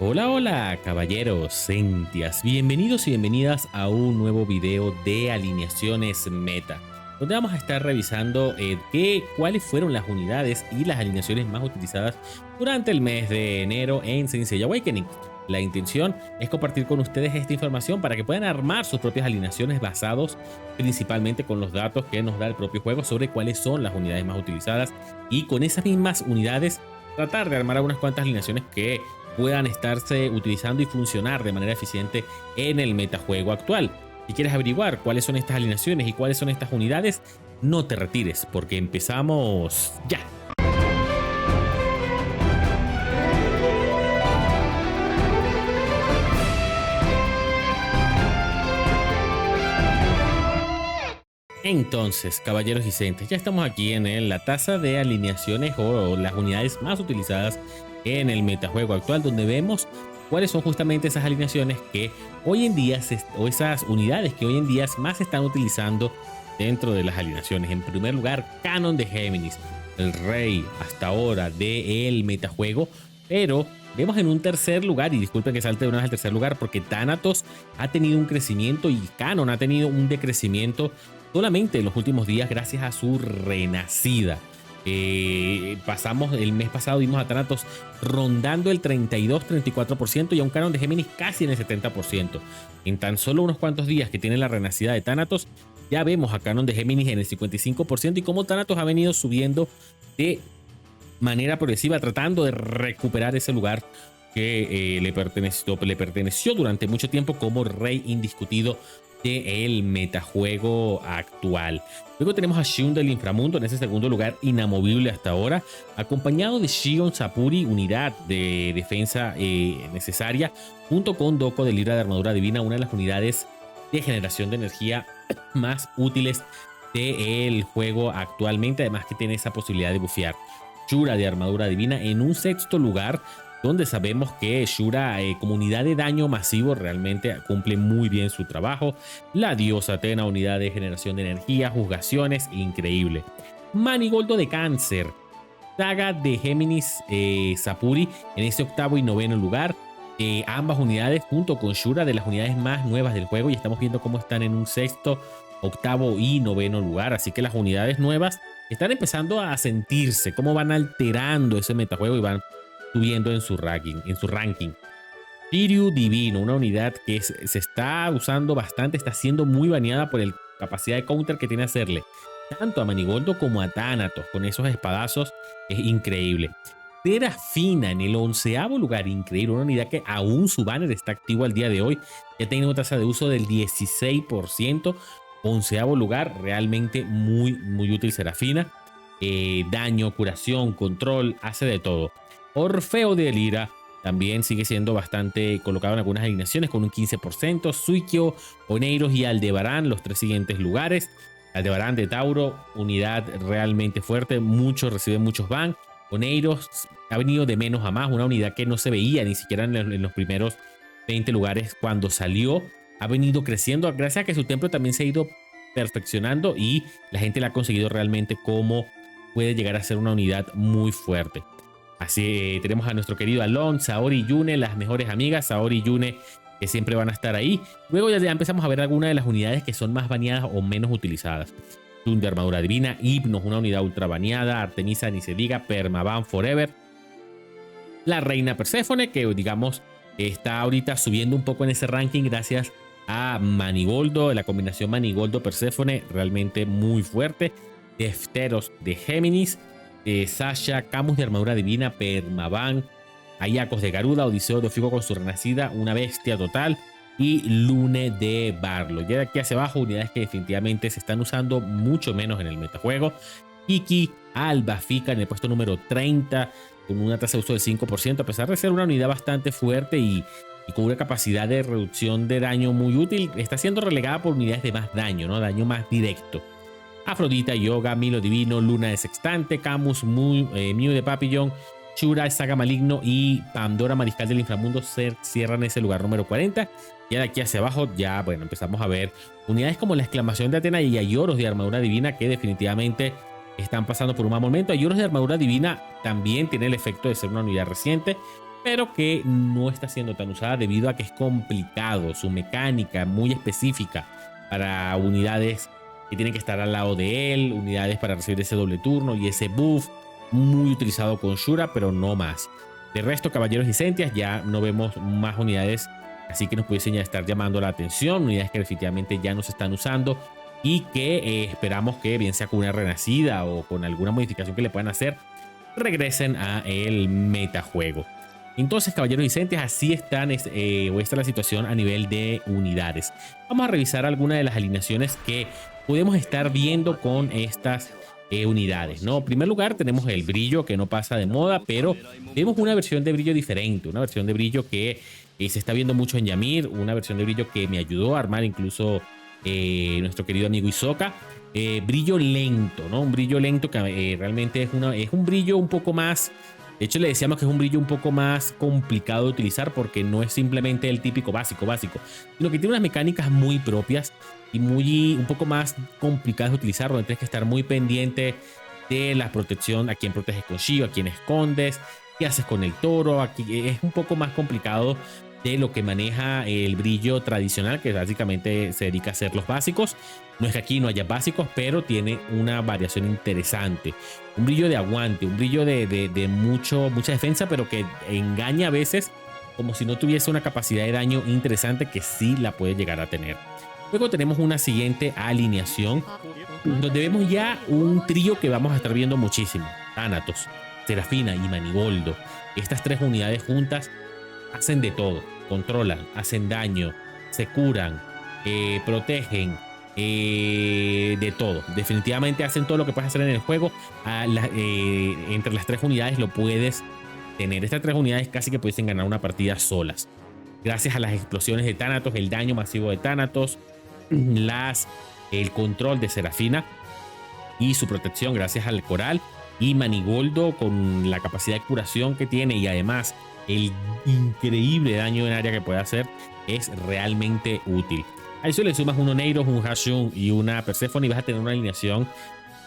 Hola, hola, caballeros, sentias. Bienvenidos y bienvenidas a un nuevo video de alineaciones meta, donde vamos a estar revisando cuáles fueron las unidades y las alineaciones más utilizadas durante el mes de enero en Saint Seiya Awakening. La intención es compartir con ustedes esta información para que puedan armar sus propias alineaciones basados principalmente con los datos que nos da el propio juego sobre cuáles son las unidades más utilizadas, y con esas mismas unidades tratar de armar algunas cuantas alineaciones que puedan estarse utilizando y funcionar de manera eficiente en el metajuego actual. Si quieres averiguar cuáles son estas alineaciones y cuáles son estas unidades, no te retires porque empezamos ya. Entonces, caballeros y centes, ya estamos aquí en la taza de alineaciones o las unidades más utilizadas en el metajuego actual, donde vemos cuáles son justamente esas alineaciones que hoy en día o esas unidades que hoy en día más se están utilizando dentro de las alineaciones. En primer lugar, Canon de Géminis, el rey hasta ahora del metajuego, pero vemos en un tercer lugar, y disculpen que salte de una vez al tercer lugar, porque Thanatos ha tenido un crecimiento y Canon ha tenido un decrecimiento solamente en los últimos días gracias a su renacida. Pasamos el mes pasado, vimos a Thanatos rondando el 32-34% y a un Canon de Géminis casi en el 70%. En tan solo unos cuantos días que tiene la renacida de Thanatos, ya vemos a Canon de Géminis en el 55% y cómo Thanatos ha venido subiendo de manera progresiva, tratando de recuperar ese lugar que le perteneció durante mucho tiempo como rey indiscutido del metajuego actual. Luego tenemos a Shun del inframundo en ese segundo lugar inamovible hasta ahora, acompañado de Shion Sapuri, unidad de defensa necesaria, junto con Doko de Libra de Armadura Divina, una de las unidades de generación de energía más útiles del juego actualmente, además que tiene esa posibilidad de bufear. Shura de Armadura Divina en un sexto lugar, donde sabemos que Shura como unidad de daño masivo realmente cumple muy bien su trabajo. La diosa Atena, unidad de generación de energía, juzgaciones, increíble. Manigoldo de Cáncer, Saga de Géminis Sapuri en ese octavo y noveno lugar. Ambas unidades junto con Shura de las unidades más nuevas del juego, y estamos viendo cómo están en un sexto, octavo y noveno lugar. Así que las unidades nuevas están empezando a sentirse, cómo van alterando ese metajuego y van subiendo en su ranking. Shiryu Divino, una unidad que se está usando bastante, está siendo muy baneada por la capacidad de counter que tiene hacerle tanto a Manigoldo como a Thanatos con esos espadazos. Es increíble. Serafina en el 11º lugar, increíble, una unidad que aún su banner está activo al día de hoy, ya tiene una tasa de uso del 16%, 11º lugar, realmente muy útil Serafina. Daño, curación, control, hace de todo. Orfeo de Lira también sigue siendo bastante colocado en algunas alineaciones con un 15%. Suikyo, Oneiros y Aldebarán, los tres siguientes lugares. Aldebarán de Tauro, unidad realmente fuerte, recibe muchos ban. Oneiros ha venido de menos a más, una unidad que no se veía ni siquiera en los primeros 20 lugares cuando salió. Ha venido creciendo gracias a que su templo también se ha ido perfeccionando y la gente la ha conseguido realmente como puede llegar a ser una unidad muy fuerte. Así tenemos a nuestro querido Alon, Saori y Yune, las mejores amigas, Saori y Yune, que siempre van a estar ahí. Luego ya empezamos a ver algunas de las unidades que son más baneadas o menos utilizadas. Shun de Armadura Divina, Hypnos, una unidad ultra baneada, Artemisa ni se diga, Permaban Forever. La Reina Perséfone, que digamos está ahorita subiendo un poco en ese ranking gracias a Manigoldo, la combinación Manigoldo-Perséfone, realmente muy fuerte. Defteros de Géminis, Sasha, Camus de Armadura Divina, Permaban, Ayakos de Garuda, Odiseo de Figo con su renacida, una bestia total, y Lune de Barlo. Ya de aquí hacia abajo, unidades que definitivamente se están usando mucho menos en el metajuego. Kiki, Alba Fika en el puesto número 30, con una tasa de uso del 5%, a pesar de ser una unidad bastante fuerte y con una capacidad de reducción de daño muy útil, está siendo relegada por unidades de más daño, ¿no? Daño más directo. Afrodita, Yoga, Milo Divino, Luna de Sextante, Camus, Mew de Papillon, Shura, Saga Maligno y Pandora Mariscal del Inframundo cierran ese lugar número 40. Ya de aquí hacia abajo ya bueno, empezamos a ver unidades como la Exclamación de Atena y Aioros de Armadura Divina, que definitivamente están pasando por un mal momento. Aioros de Armadura Divina también tiene el efecto de ser una unidad reciente, pero que no está siendo tan usada debido a que es complicado, su mecánica muy específica para unidades que tienen que estar al lado de él, unidades para recibir ese doble turno y ese buff, muy utilizado con Shura, pero no más. De resto, caballeros y sentias, ya no vemos más unidades así que nos pudiesen ya estar llamando la atención, unidades que definitivamente ya no se están usando y que esperamos que bien sea con una renacida o con alguna modificación que le puedan hacer, regresen a el metajuego. Entonces, caballeros y sentias, así están, o esta es la situación a nivel de unidades. Vamos a revisar algunas de las alineaciones que podemos estar viendo con estas unidades, ¿no? En primer lugar, tenemos el brillo, que no pasa de moda, pero vemos una versión de brillo diferente, una versión de brillo que se está viendo mucho en Ymir, una versión de brillo que me ayudó a armar incluso nuestro querido amigo Hisoka. Brillo lento, ¿no? Un brillo lento que realmente es un brillo un poco más. De hecho, le decíamos que es un brillo un poco más complicado de utilizar porque no es simplemente el típico básico, sino que tiene unas mecánicas muy propias y un poco más complicadas de utilizar, donde tienes que estar muy pendiente de la protección, a quién proteges con Shio, a quién escondes, qué haces con el toro. Aquí es un poco más complicado de lo que maneja el brillo tradicional, que básicamente se dedica a hacer los básicos. No es que aquí no haya básicos, pero tiene una variación interesante. Un brillo de aguante, un brillo de mucha defensa, pero que engaña a veces como si no tuviese una capacidad de daño interesante que sí la puede llegar a tener. Luego tenemos una siguiente alineación donde vemos ya un trío que vamos a estar viendo muchísimo. Thanatos, Serafina y Manigoldo. Estas tres unidades juntas hacen de todo, controlan, hacen daño, se curan, protegen, de todo. Definitivamente hacen todo lo que puedes hacer en el juego. Entre las tres unidades lo puedes tener. Estas tres unidades casi que pudiesen ganar una partida solas. Gracias a las explosiones de Thanatos, el daño masivo de Thanatos, el control de Serafina y su protección gracias al coral, y Manigoldo con la capacidad de curación que tiene y además el increíble daño en área que puede hacer, es realmente útil. A eso le sumas un Oneiros, un Hashun y una Persephone y vas a tener una alineación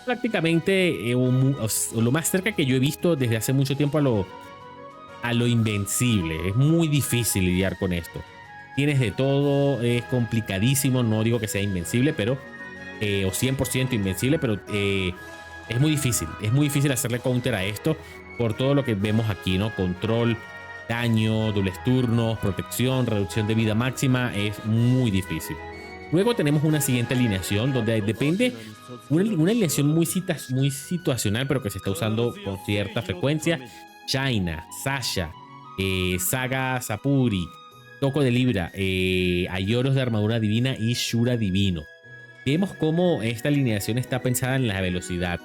prácticamente lo más cerca que yo he visto desde hace mucho tiempo a lo invencible. Es muy difícil lidiar con esto. Tienes de todo, es complicadísimo, no digo que sea invencible, pero o 100% invencible, pero es muy difícil hacerle counter a esto por todo lo que vemos aquí, ¿no? Control, daño, dobles turnos, protección, reducción de vida máxima, es muy difícil. Luego tenemos una siguiente alineación donde depende, una alineación muy situacional, pero que se está usando con cierta frecuencia. Jaina, Sasha, Saga Sapuri, Toco de Libra, Aioros de armadura divina y Shura divino. Vemos cómo esta alineación está pensada en la velocidad.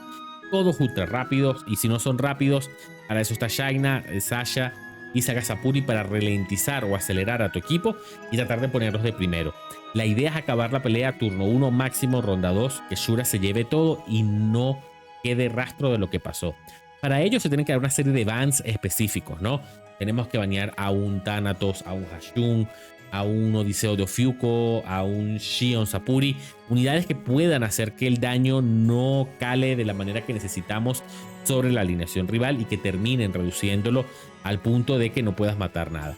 Todos ultra rápidos, y si no son rápidos, para eso está Jaina, Sasha y Saga Sapuri, para ralentizar o acelerar a tu equipo y tratar de ponerlos de primero. La idea es acabar la pelea turno 1, máximo ronda 2, que Shura se lleve todo y no quede rastro de lo que pasó. Para ello se tienen que dar una serie de bans específicos, ¿no? Tenemos que banear a un Thanatos, a un Hashun, a un Odiseo de Ofiuco, a un Shion Sapuri, unidades que puedan hacer que el daño no cale de la manera que necesitamos sobre la alineación rival y que terminen reduciéndolo al punto de que no puedas matar nada.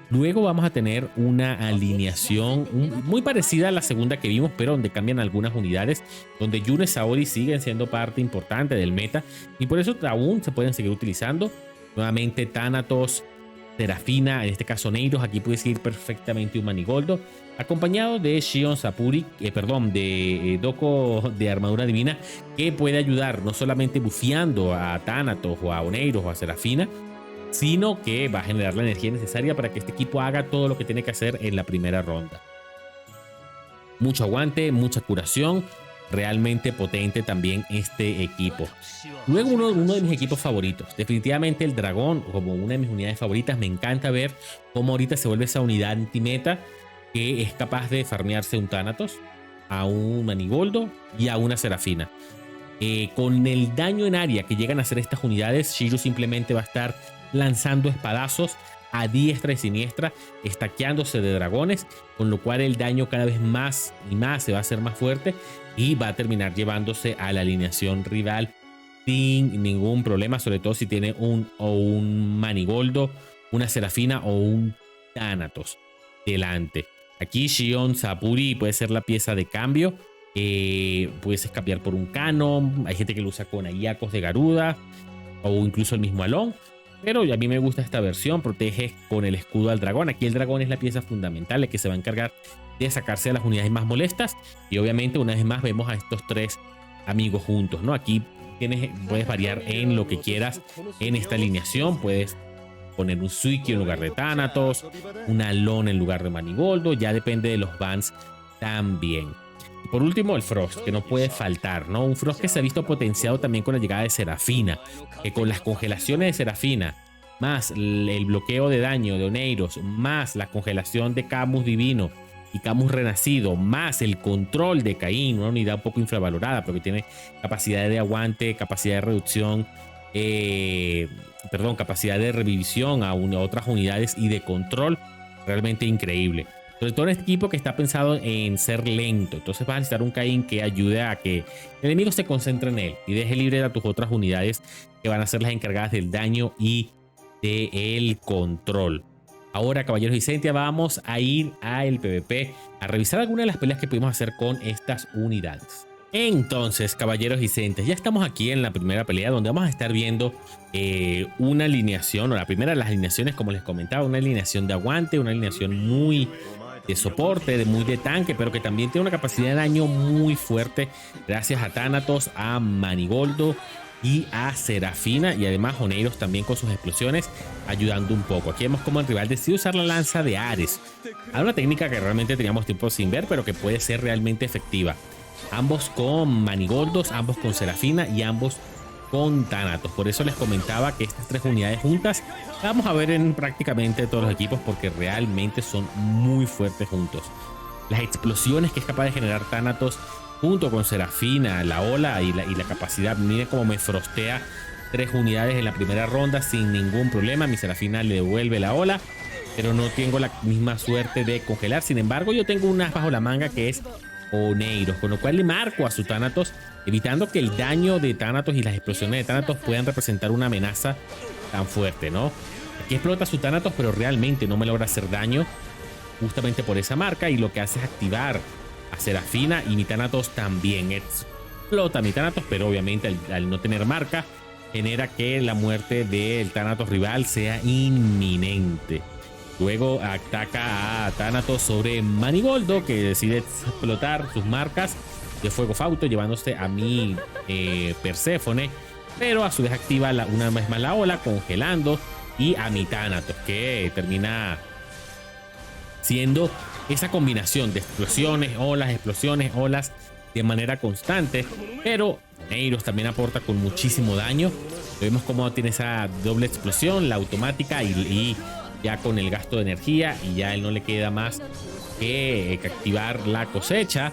Luego vamos a tener una alineación muy parecida a la segunda que vimos, pero donde cambian algunas unidades, donde Yune y Saori siguen siendo parte importante del meta y por eso aún se pueden seguir utilizando. Nuevamente Thanatos, Serafina, en este caso Neiros, aquí puede seguir perfectamente un Manigoldo, acompañado de Shion Sapuri, de Doko de armadura divina, que puede ayudar no solamente bufeando a Thanatos o a Oneiros o a Serafina, sino que va a generar la energía necesaria para que este equipo haga todo lo que tiene que hacer en la primera ronda. Mucho aguante, mucha curación, realmente potente también este equipo. Luego uno de mis equipos favoritos, definitivamente el dragón, como una de mis unidades favoritas. Me encanta ver cómo ahorita se vuelve esa unidad anti-meta que es capaz de farmearse un Thanatos, a un Manigoldo y a una Serafina. Con el daño en área que llegan a hacer estas unidades, Shiryu simplemente va a estar lanzando espadazos a diestra y siniestra, estaqueándose de dragones, con lo cual el daño cada vez más y más se va a hacer más fuerte y va a terminar llevándose a la alineación rival sin ningún problema, sobre todo si tiene un Manigoldo una Serafina o un Thanatos delante. Aquí Shion Sapuri puede ser la pieza de cambio. Puedes cambiar por un Canon. Hay gente que lo usa con Ayakos de Garuda o incluso el mismo Alon. Pero a mí me gusta esta versión. Protege con el escudo al dragón. Aquí el dragón es la pieza fundamental, la que se va a encargar de sacarse a las unidades más molestas. Y obviamente una vez más vemos a estos tres amigos juntos, ¿no? Aquí puedes variar en lo que quieras en esta alineación. Puedes poner un Suikyo en lugar de Thanatos, un Alon en lugar de Manigoldo. Ya depende de los bans también. Y por último, el Frost, que no puede faltar, ¿no? Un Frost que se ha visto potenciado también con la llegada de Serafina, que con las congelaciones de Serafina, más el bloqueo de daño de Oneiros, más la congelación de Camus Divino y Camus Renacido, más el control de Caín, una unidad un poco infravalorada, porque tiene capacidad de aguante, capacidad de reducción, capacidad de revivisión a otras unidades y de control, realmente increíble. Sobre todo en este equipo que está pensado en ser lento. Entonces vas a necesitar un Caín que ayude a que el enemigo se concentre en él y deje libre a tus otras unidades que van a ser las encargadas del daño y del control. Ahora, caballeros y Sentia, vamos a ir al PvP a revisar algunas de las peleas que pudimos hacer con estas unidades. Entonces, caballeros y Sentia, ya estamos aquí en la primera pelea, donde vamos a estar viendo una alineación, o la primera de las alineaciones, como les comentaba, una alineación de aguante, una alineación muy de soporte, muy de tanque, pero que también tiene una capacidad de daño muy fuerte gracias a Thanatos, a Manigoldo y a Serafina, y además Oneiros también con sus explosiones ayudando un poco. Aquí vemos cómo el rival decide usar la lanza de Ares, a una técnica que realmente teníamos tiempo sin ver, pero que puede ser realmente efectiva. Ambos con Manigoldos, ambos con Serafina y ambos con Thanatos. Por eso les comentaba que estas tres unidades juntas las vamos a ver en prácticamente todos los equipos, porque realmente son muy fuertes juntos. Las explosiones que es capaz de generar Thanatos junto con Serafina, la ola y la capacidad. Miren cómo me frostea 3 unidades en la primera ronda sin ningún problema. Mi Serafina le devuelve la ola, pero no tengo la misma suerte de congelar. Sin embargo, yo tengo una bajo la manga que es Oneiros, con lo cual le marco a su Thanatos, evitando que el daño de Thanatos y las explosiones de Thanatos puedan representar una amenaza tan fuerte, ¿no? Aquí explota su Thanatos, pero realmente no me logra hacer daño justamente por esa marca, y lo que hace es activar a Serafina, y mi Thanatos también explota mi Thanatos, pero obviamente al no tener marca genera que la muerte del Thanatos rival sea inminente. Luego ataca a Thanatos sobre Manigoldo, que decide explotar sus marcas de fuego fauto, llevándose a mi Perséfone, pero a su vez activa una vez más la ola, congelando, y a mi Thanatos, que termina siendo esa combinación de explosiones, olas de manera constante. Pero Oneiros también aporta con muchísimo daño. Vemos cómo tiene esa doble explosión, la automática y ya con el gasto de energía, y ya él no le queda más que activar la cosecha.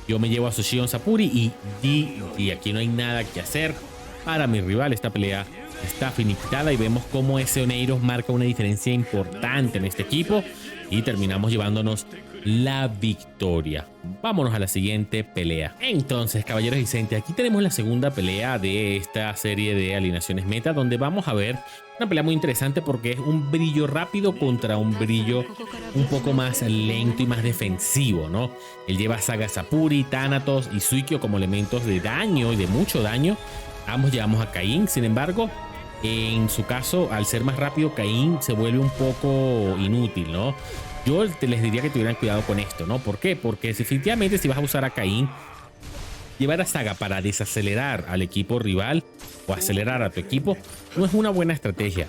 Yo me llevo a su Shion Sapuri y aquí no hay nada que hacer para mi rival. Esta pelea está finiquitada y vemos cómo ese Oneiros marca una diferencia importante en este equipo y terminamos llevándonos la victoria. Vámonos a la siguiente pelea. Entonces, caballeros y Sentia, aquí tenemos la segunda pelea de esta serie de alineaciones meta, donde vamos a ver una pelea muy interesante, porque es un brillo rápido contra un brillo un poco más lento y más defensivo, ¿no? Él lleva Saga Sapuri, Thanatos y Suikyo como elementos de daño y de mucho daño. Ambos llevamos a Caín. Sin embargo, en su caso, al ser más rápido, Caín se vuelve un poco inútil, ¿no? Yo les diría que tuvieran cuidado con esto, ¿no? ¿Por qué? Porque definitivamente si vas a usar a Caín, llevar a Saga para desacelerar al equipo rival o acelerar a tu equipo no es una buena estrategia,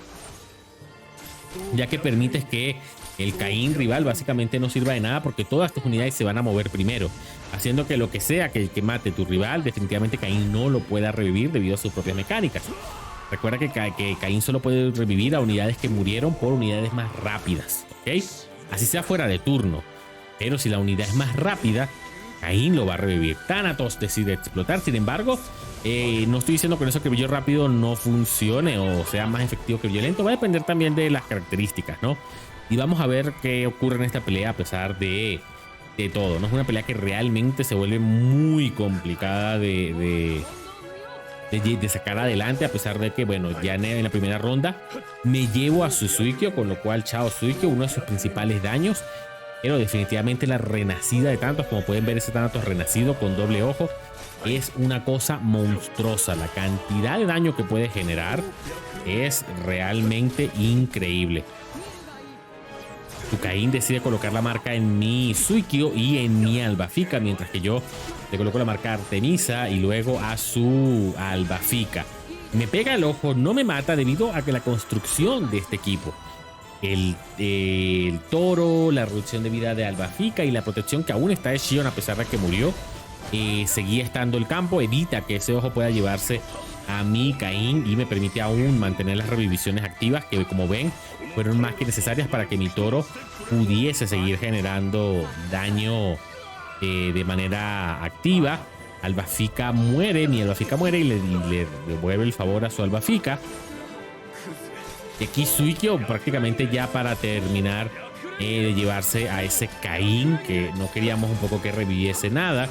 ya que permites que el Caín rival básicamente no sirva de nada, porque todas tus unidades se van a mover primero, haciendo que lo que sea que mate tu rival, definitivamente Caín no lo pueda revivir debido a sus propias mecánicas. Recuerda que Caín solo puede revivir a unidades que murieron por unidades más rápidas, ¿ok? Así sea fuera de turno, pero si la unidad es más rápida, Caín lo va a revivir. Thanatos decide explotar. Sin embargo, no estoy diciendo con eso que el brillo rápido no funcione o sea más efectivo que el violento. Va a depender también de las características, ¿no? Y vamos a ver qué ocurre en esta pelea a pesar de todo. No es una pelea que realmente se vuelve muy complicada de de sacar adelante, a pesar de que, bueno, ya en la primera ronda me llevo a su Suikyo, con lo cual chao Suikyo, uno de sus principales daños. Pero definitivamente la renacida de Thanatos, como pueden ver, ese Thanatos renacido con doble ojo es una cosa monstruosa. La cantidad de daño que puede generar es realmente increíble. Tucaín decide colocar la marca en mi Suikyo y en mi Albafika, mientras que yo le coloco la marca a Artemisa y luego a su Albafika. Me pega el ojo, no me mata debido a que la construcción de este equipo, el toro, la reducción de vida de Albafika y la protección que aún está de Shion a pesar de que murió, seguía estando el campo, evita que ese ojo pueda llevarse a mi Caín y me permite aún mantener las reviviciones activas que, como ven, fueron más que necesarias para que mi toro pudiese seguir generando daño de manera activa. Albafika muere, mi Albafika muere y le devuelve el favor a su Albafika. Y aquí Suikyo prácticamente ya para terminar de llevarse a ese Caín, que no queríamos un poco que reviviese nada.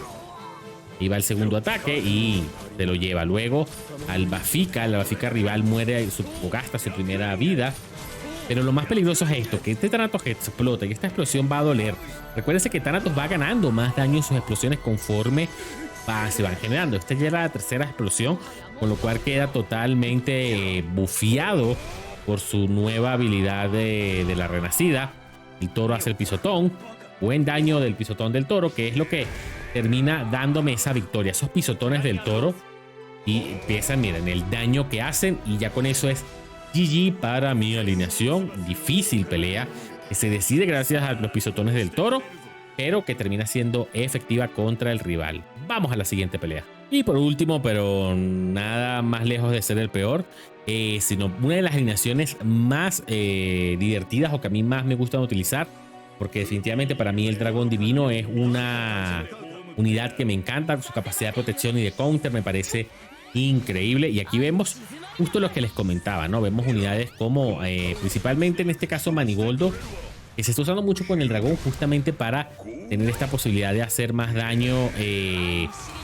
Iba el segundo ataque y se lo lleva. Luego Albafika, la Albafika rival muere o gasta su primera vida. Pero lo más peligroso es esto, que este Thanatos explota y esta explosión va a doler. Recuérdense que Thanatos va ganando más daño en sus explosiones conforme se van generando. Esta ya era la tercera explosión, con lo cual queda totalmente bufiado por su nueva habilidad de la renacida. El toro hace el pisotón. Buen daño del pisotón del toro, que es lo que termina dándome esa victoria. Esos pisotones del toro y empiezan, miren, el daño que hacen y ya con eso es GG para mi alineación. Difícil pelea que se decide gracias a los pisotones del toro, pero que termina siendo efectiva contra el rival. Vamos a la siguiente pelea. Y por último, pero nada más lejos de ser el peor, sino una de las alineaciones más divertidas o que a mí más me gustan utilizar, porque definitivamente para mí el dragón divino es una unidad que me encanta. Su capacidad de protección y de counter me parece increíble. Y aquí vemos justo lo que les comentaba, ¿no? Vemos unidades como principalmente en este caso Manigoldo, que se está usando mucho con el dragón justamente para tener esta posibilidad de hacer más daño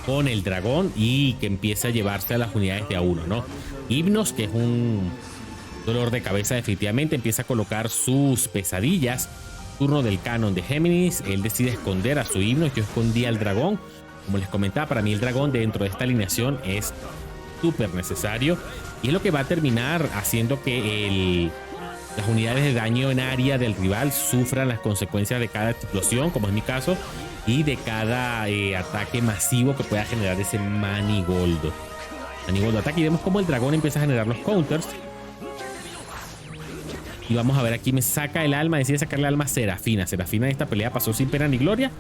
con el dragón y que empiece a llevarse a las unidades de a uno, ¿no? Hypnos, que es un dolor de cabeza definitivamente, empieza a colocar sus pesadillas. Turno del canon de Géminis, él decide esconder a su Hypnos. Yo escondí al dragón. Como les comentaba, para mí el dragón dentro de esta alineación es súper necesario y es lo que va a terminar haciendo que las unidades de daño en área del rival sufran las consecuencias de cada explosión, como es mi caso, y de cada ataque masivo que pueda generar ese Manigoldo. Manigoldo ataque y vemos cómo el dragón empieza a generar los counters. Y vamos a ver, aquí me saca el alma, decide sacarle el alma a Serafina. Serafina en esta pelea pasó sin pena ni gloria,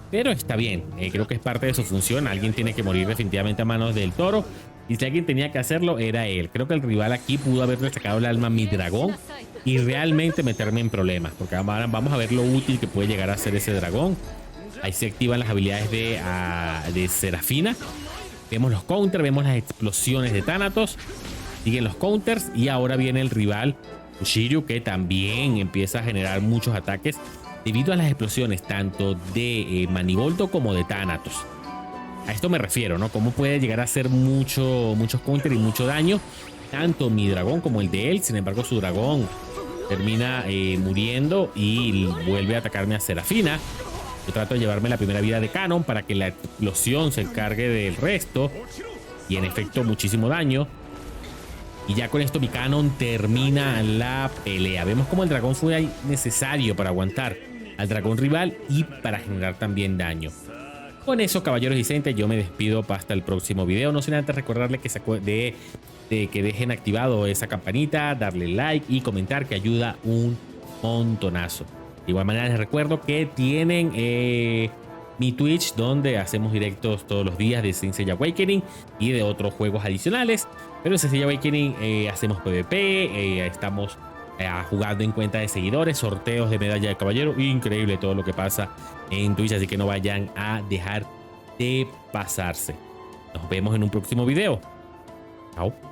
pero está bien. Creo que es parte de su función. Alguien tiene que morir definitivamente a manos del toro. Y si alguien tenía que hacerlo, era él. Creo que el rival aquí pudo haberle sacado el alma a mi dragón y realmente meterme en problemas, porque vamos a ver lo útil que puede llegar a ser ese dragón. Ahí se activan las habilidades de Serafina. Vemos los counters, vemos las explosiones de Thanatos. Siguen los counters y ahora viene el rival Shiryu, que también empieza a generar muchos ataques debido a las explosiones tanto de Manigoldo como de Thanatos. A esto me refiero, ¿no? Cómo puede llegar a hacer muchos counters y mucho daño tanto mi dragón como el de él. Sin embargo, su dragón termina muriendo y vuelve a atacarme a Serafina. Yo trato de llevarme la primera vida de Canon para que la explosión se encargue del resto. Y en efecto, muchísimo daño. Y ya con esto mi Canon termina la pelea. Vemos como el dragón fue necesario para aguantar al dragón rival y para generar también daño. Con eso, caballeros y gente, yo me despido hasta el próximo video. No sin antes recordarles que dejen activado esa campanita, darle like y comentar, que ayuda un montonazo. De igual manera les recuerdo que tienen mi Twitch, donde hacemos directos todos los días de Saint Seiya Awakening y de otros juegos adicionales. Pero en Saint Seiya Awakening hacemos PvP, estamos jugando en cuenta de seguidores, sorteos de medalla de caballero. Increíble todo lo que pasa en Twitch, así que no vayan a dejar de pasarse. Nos vemos en un próximo video. Chao.